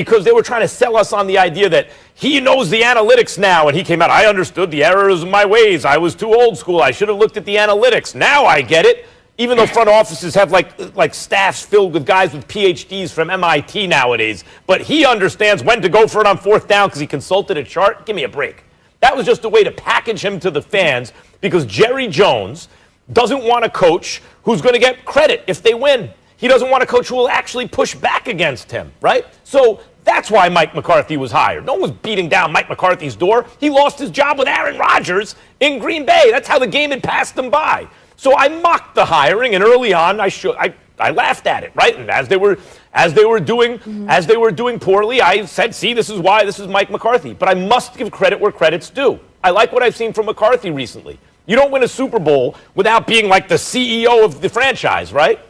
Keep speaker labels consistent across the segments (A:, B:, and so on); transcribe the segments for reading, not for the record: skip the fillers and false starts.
A: because they were trying to sell us on the idea that he knows the analytics now, and he came out, I understood the errors of my ways. I was too old school. I should have looked at the analytics. Now I get it. Even though front offices have like staffs filled with guys with PhDs from MIT nowadays. But he understands when to go for it on fourth down because he consulted a chart. Give me a break. That was just a way to package him to the fans because Jerry Jones doesn't want a coach who's going to get credit if they win. He doesn't want a coach who will actually push back against him, right? So that's why Mike McCarthy was hired. No one was beating down Mike McCarthy's door. He lost his job with Aaron Rodgers in Green Bay. That's how the game had passed him by. So I mocked the hiring, and early on I laughed at it, right? And as they were doing poorly, I said, "See, this is Mike McCarthy." But I must give credit where credit's due. I like what I've seen from McCarthy recently. You don't win a Super Bowl without being like the CEO of the franchise, right?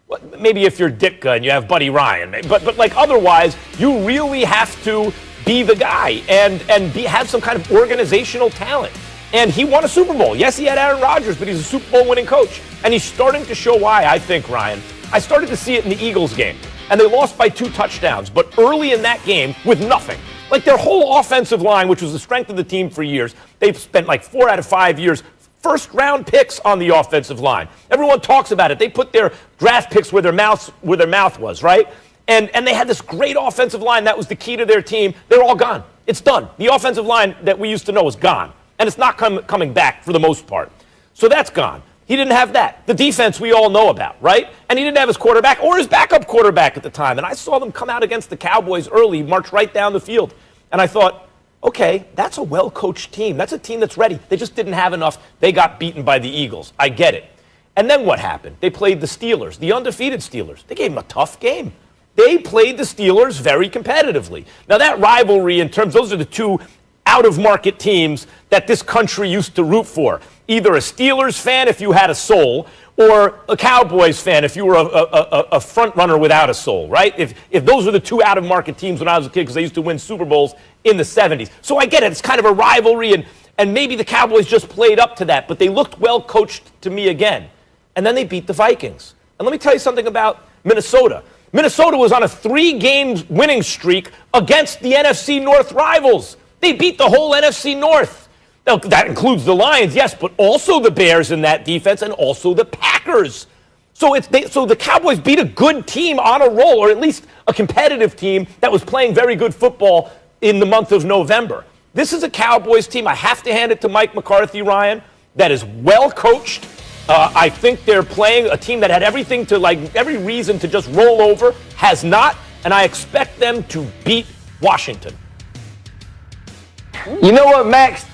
A: Well, maybe if you're Ditka and you have Buddy Ryan, but like otherwise, you really have to be the guy and have some kind of organizational talent. And he won a Super Bowl. Yes, he had Aaron Rodgers, but he's a Super Bowl winning coach. And he's starting to show why, I think, Ryan. I started to see it in the Eagles game. And they lost by 2 touchdowns. But early in that game, with nothing. Like their whole offensive line, which was the strength of the team for years, they've spent like 4 out of 5 years first-round picks on the offensive line. Everyone talks about it. They put their draft picks where their mouth was, right? And they had this great offensive line. That was the key to their team. They're all gone. It's done. The offensive line that we used to know is gone. And it's not coming back for the most part. So that's gone. He didn't have that. The defense we all know about, right? And he didn't have his quarterback or his backup quarterback at the time. And I saw them come out against the Cowboys early, march right down the field. And I thought, okay, that's a well-coached team. That's a team that's ready. They just didn't have enough. They got beaten by the Eagles. I get it. And then what happened? They played the Steelers, the undefeated Steelers. They gave them a tough game. They played the Steelers very competitively. Now, that rivalry in terms, those are the two out-of-market teams that this country used to root for. Either a Steelers fan if you had a soul, or a Cowboys fan if you were a front runner without a soul, right? If those were the two out-of-market teams when I was a kid, because they used to win Super Bowls in the 70s. So I get it. It's kind of a rivalry, and maybe the Cowboys just played up to that, but they looked well coached to me again. And then they beat the Vikings. And let me tell you something about Minnesota. Minnesota was on a 3-game winning streak against the NFC North rivals. They beat the whole NFC North. Now, that includes the Lions, yes, but also the Bears in that defense and also the Packers. So the Cowboys beat a good team on a roll, or at least a competitive team that was playing very good football in the month of November. This is a Cowboys team. I have to hand it to Mike McCarthy, Ryan, that is well coached. I think they're playing a team that had everything to, like, every reason to just roll over, has not, and I expect them to beat Washington.
B: You know what, Max?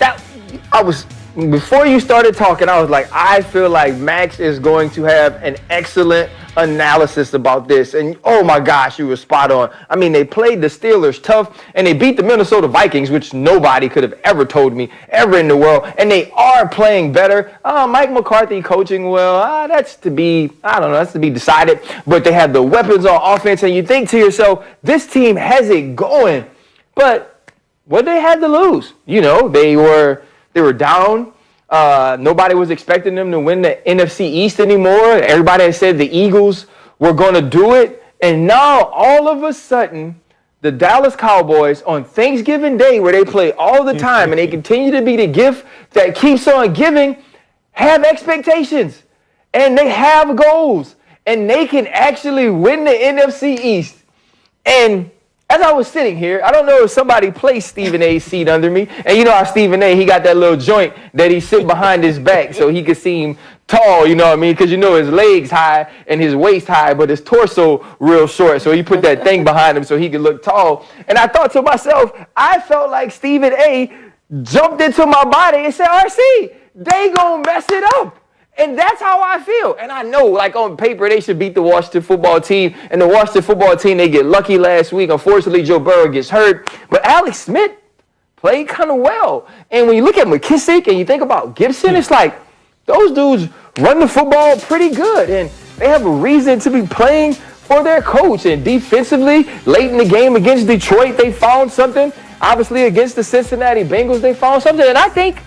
B: Before you started talking, I was like, I feel like Max is going to have an excellent analysis about this. And oh my gosh, you were spot on. I mean, they played the Steelers tough, and they beat the Minnesota Vikings, which nobody could have ever told me, ever in the world. And they are playing better. Mike McCarthy coaching well, that's to be decided. But they have the weapons on offense, and you think to yourself, this team has it going. But what they had to lose? You know, they were down. Nobody was expecting them to win the NFC East anymore. Everybody had said the Eagles were going to do it. And now, all of a sudden, the Dallas Cowboys on Thanksgiving Day, where they play all the time and they continue to be the gift that keeps on giving, have expectations. And they have goals. And they can actually win the NFC East. And as I was sitting here, I don't know if somebody placed Stephen A's seat under me. And you know how Stephen A, he got that little joint that he sit behind his back so he could seem tall, you know what I mean? Because you know his legs high and his waist high, but his torso real short. So he put that thing behind him so he could look tall. And I thought to myself, I felt like Stephen A jumped into my body and said, RC, they gonna mess it up. And that's how I feel. And I know, like on paper, they should beat the Washington football team. And the Washington football team, they get lucky last week. Unfortunately, Joe Burrow gets hurt. But Alex Smith played kind of well. And when you look at McKissick and you think about Gibson, it's like those dudes run the football pretty good. And they have a reason to be playing for their coach. And defensively, late in the game against Detroit, they found something. Obviously, against the Cincinnati Bengals, they found something. And I think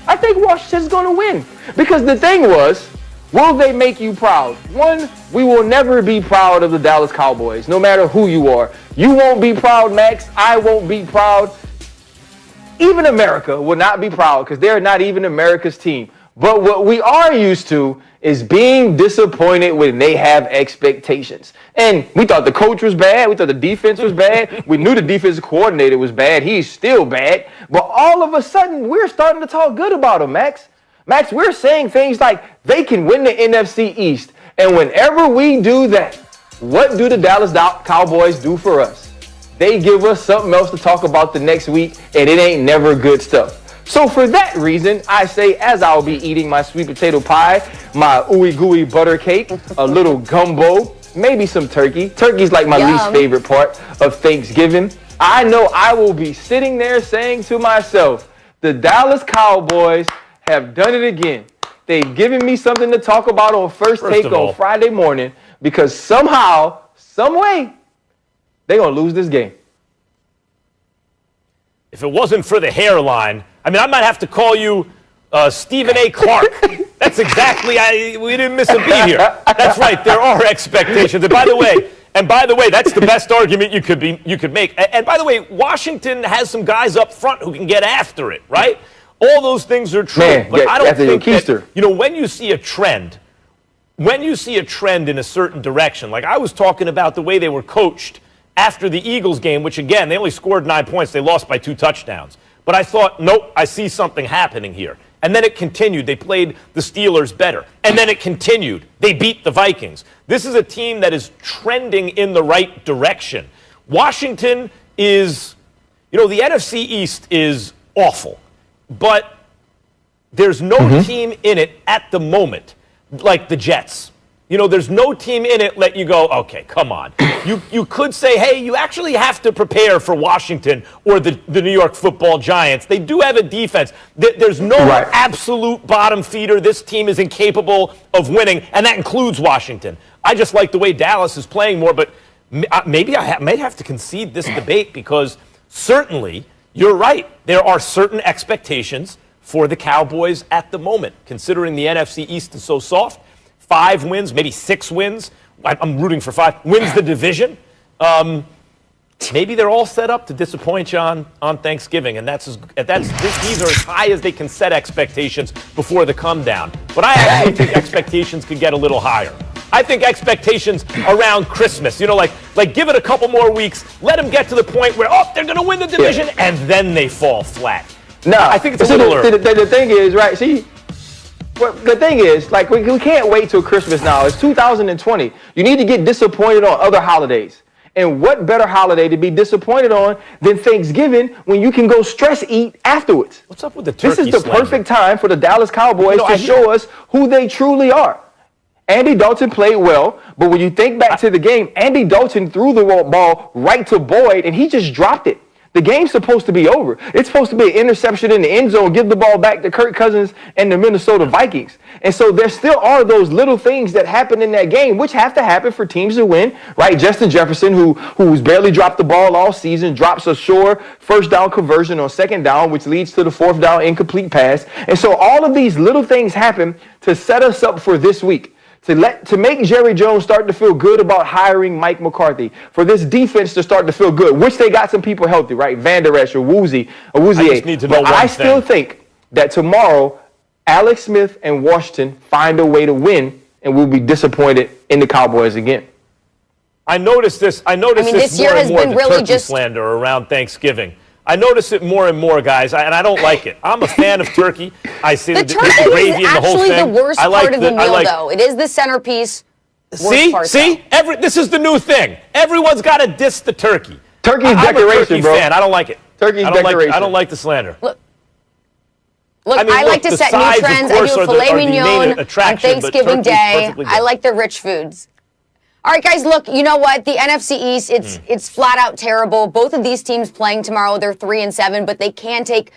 B: Washington's going to win. Because the thing was, Will they make you proud? One, we will never be proud of the Dallas Cowboys, no matter who you are. You won't be proud, Max. I won't be proud. Even America will not be proud because they're not even America's team. But what we are used to is being disappointed when they have expectations. And we thought the coach was bad. We thought the defense was bad. We knew the defensive coordinator was bad. He's still bad. But all of a sudden, we're starting to talk good about him, Max. Max, we're saying things like they can win the NFC East. And whenever we do that, what do the Dallas Cowboys do for us? They give us something else to talk about the next week, and it ain't never good stuff. So for that reason, I say, as I'll be eating my sweet potato pie, my ooey gooey butter cake, a little gumbo, maybe some turkey. Turkey's like my least favorite part of Thanksgiving. I know I will be sitting there saying to myself, the Dallas Cowboys have done it again. They've given me something to talk about on First Take on Friday morning because somehow, some way, they're going to lose this game.
A: If it wasn't for the hairline, I mean, I might have to call you Stephen A. Clark. That's exactly, we didn't miss a beat here. That's right, there are expectations. And by the way, that's the best argument you could make. And by the way, Washington has some guys up front who can get after it, right? All those things are true.
B: Man,
A: but I don't think that, when you see a trend, in a certain direction, like I was talking about the way they were coached after the Eagles game, which again, they only scored 9 points. They lost by 2 touchdowns. But I thought, nope, I see something happening here. And then it continued. They played the Steelers better. And then it continued. They beat the Vikings. This is a team that is trending in the right direction. Washington is, the NFC East is awful. But there's no team in it at the moment like the Jets. There's no team in it let you go, okay, come on. You could say, hey, you actually have to prepare for Washington or the New York Football Giants. They do have a defense. There's no absolute bottom feeder. This team is incapable of winning, and that includes Washington. I just like the way Dallas is playing more, but maybe I may have to concede this debate because certainly you're right. There are certain expectations for the Cowboys at the moment, considering the NFC East is so soft. 5 wins, maybe 6 wins. I'm rooting for 5. Wins the division. Maybe they're all set up to disappoint you on Thanksgiving, and these are as high as they can set expectations before the come down. But I actually think expectations could get a little higher. I think expectations around Christmas, like give it a couple more weeks, let them get to the point where they're going to win the division, and then they fall flat.
B: No,
A: I think it's a little early.
B: The thing is, right? See. Well, the thing is, like, we can't wait till Christmas now. It's 2020. You need to get disappointed on other holidays. And what better holiday to be disappointed on than Thanksgiving when you can go stress eat afterwards?
A: What's up with the turkey
B: This is the perfect time for the Dallas Cowboys to show us who they truly are. Andy Dalton played well, but when you think back to the game, Andy Dalton threw the ball right to Boyd, and he just dropped it. The game's supposed to be over. It's supposed to be an interception in the end zone, give the ball back to Kirk Cousins and the Minnesota Vikings. And so there still are those little things that happen in that game, which have to happen for teams to win, right? Justin Jefferson, who's barely dropped the ball all season, drops a sure first down conversion on second down, which leads to the fourth down incomplete pass. And so all of these little things happen to set us up for this week. To make Jerry Jones start to feel good about hiring Mike McCarthy, for this defense to start to feel good, which they got some people healthy, right? Van Der Esch or Awuzie. But I still think that tomorrow, Alex Smith and Washington find a way to win, and we'll be disappointed in the Cowboys again.
A: I noticed this more and more, the turkey slander around Thanksgiving. I notice it more and more, guys, and I don't like it. I'm a fan of turkey. I see the gravy and the whole thing.
C: Turkey is actually the worst part of the meal, though. It is the centerpiece.
A: See? This is the new thing. Everyone's got to diss the turkey.
B: Turkey's decoration,
A: I'm a turkey
B: bro.
A: fan. I don't like it.
B: Turkey's decoration.
A: I don't like the slander.
C: Look, I like to set new trends. I do filet mignon on Thanksgiving Day. I like the rich foods. All right, guys, look, you know what? The NFC East, it's flat out terrible. Both of these teams playing tomorrow, they're 3-7, but they can take